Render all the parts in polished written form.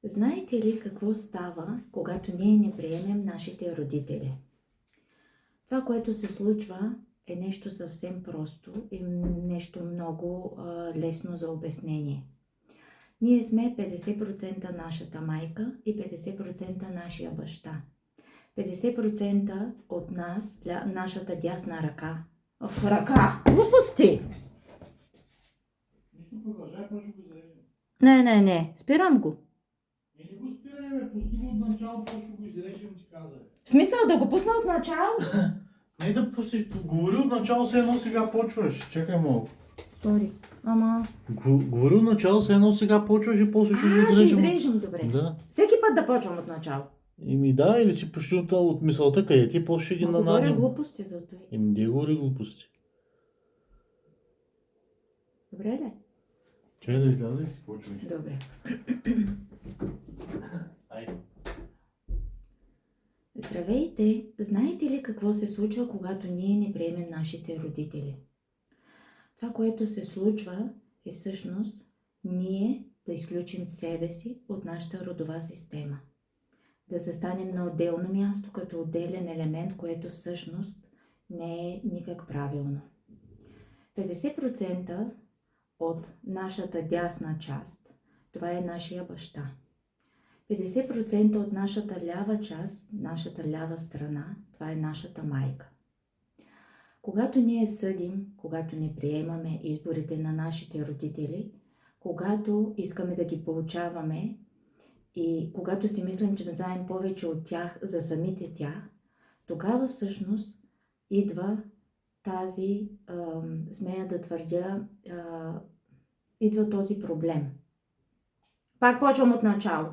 Знаете ли какво става, когато ние не приемем нашите родители? Това, което се случва, е нещо съвсем просто и нещо много лесно за обяснение. Ние сме 50% нашата майка и 50% нашия баща. 50% от нас, нашата дясна ръка. Ръка! Глупости! Нищо продължай, може го изрежем. Не, спирам го. Не го спирай, пусти го от начало, ще го изрежем, ти казах. В смисъл да го пусна от начало? Не да пустиш, говори от начало, все едно сега почваш. Чакай малко. Сори, ама... Говори от начало, все едно сега почваш и после ще го изрежем. Ще изрежем, добре. Да. Всеки път да почвам от начало. Да, или си почти от мисълта, къде ти после ще ги нанадим. Говоря глупости за това. Де говори глупости. Добре ли? Чай да изляза и си почвай. Добре. Айде. Здравейте! Знаете ли какво се случва, когато ние не приемем нашите родители? Това, което се случва, е всъщност ние да изключим себе си от нашата родова система. Да застанем на отделно място като отделен елемент, което всъщност не е никак правилно. 50% от нашата дясна част, това е нашия баща. 50% от нашата лява част, нашата лява страна, това е нашата майка. Когато ние съдим, когато не приемаме изборите на нашите родители, когато искаме да ги получаваме и когато си мислим, че не знаем повече от тях за самите тях, тогава всъщност идва тази, смея да твърдя, идва този проблем. Пак почвам от начало.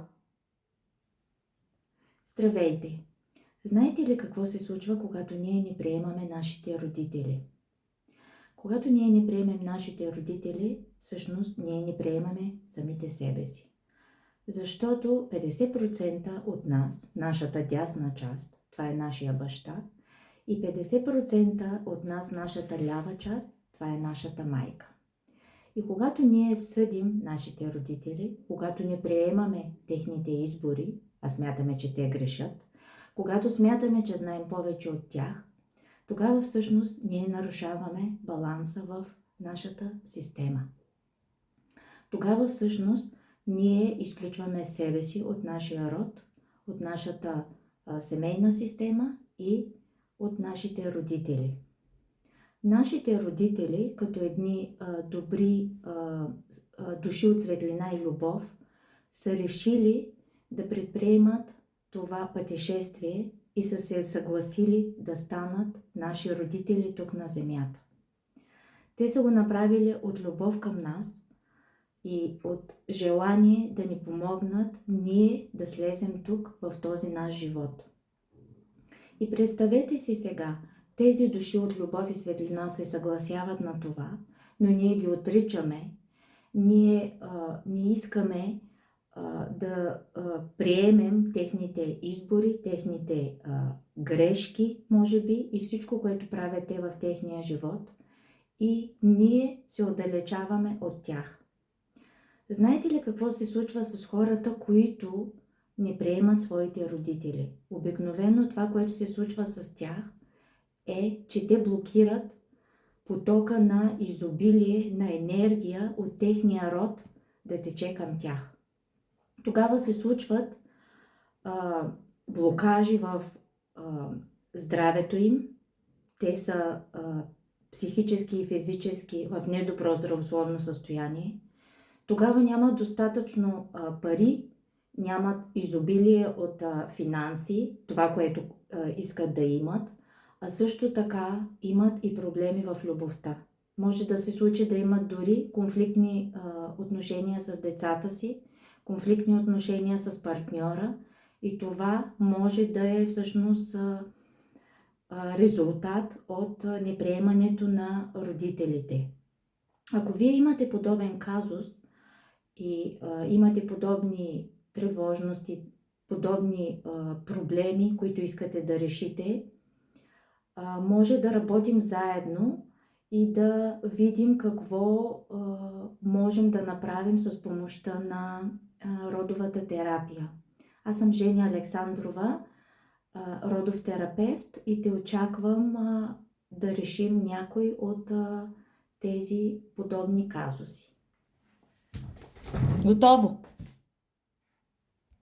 Здравейте! Знаете ли какво се случва, когато ние не приемаме нашите родители? Когато ние не приемем нашите родители, всъщност ние не приемаме самите себе си. Защото 50% от нас, нашата дясна част, това е нашия баща, и 50% от нас, нашата лява част, това е нашата майка. И когато ние съдим нашите родители, когато не приемаме техните избори, а смятаме, че те грешат, когато смятаме, че знаем повече от тях, тогава всъщност ние нарушаваме баланса в нашата система. Тогава всъщност ние изключваме себе си от нашия род, от нашата семейна система и от нашите родители. Нашите родители, като едни добри души от светлина и любов, са решили да предприемат това пътешествие и са се съгласили да станат наши родители тук на земята. Те са го направили от любов към нас и от желание да ни помогнат ние да слезем тук в този наш живот. И представете си сега, тези души от любов и светлина се съгласяват на това, но ние ги отричаме, ние не искаме да приемем техните избори, техните грешки, може би, и всичко, което правят те в техния живот, и ние се отдалечаваме от тях. Знаете ли какво се случва с хората, които не приемат своите родители? Обикновено това, което се случва с тях, е, че те блокират потока на изобилие, на енергия от техния род да тече към тях. Тогава се случват блокажи в здравето им. Те са психически и физически в недобро здравословно състояние. Тогава нямат достатъчно пари, нямат изобилие от финанси, това, което искат да имат, а също така имат и проблеми в любовта. Може да се случи да имат дори конфликтни отношения с децата си, конфликтни отношения с партньора, и това може да е всъщност резултат от неприемането на родителите. Ако вие имате подобен казус и имате подобни тревожности, подобни проблеми, които искате да решите, може да работим заедно и да видим какво можем да направим с помощта на родовата терапия. Аз съм Жени Александрова, родов терапевт, и те очаквам да решим някой от тези подобни казуси. Готово!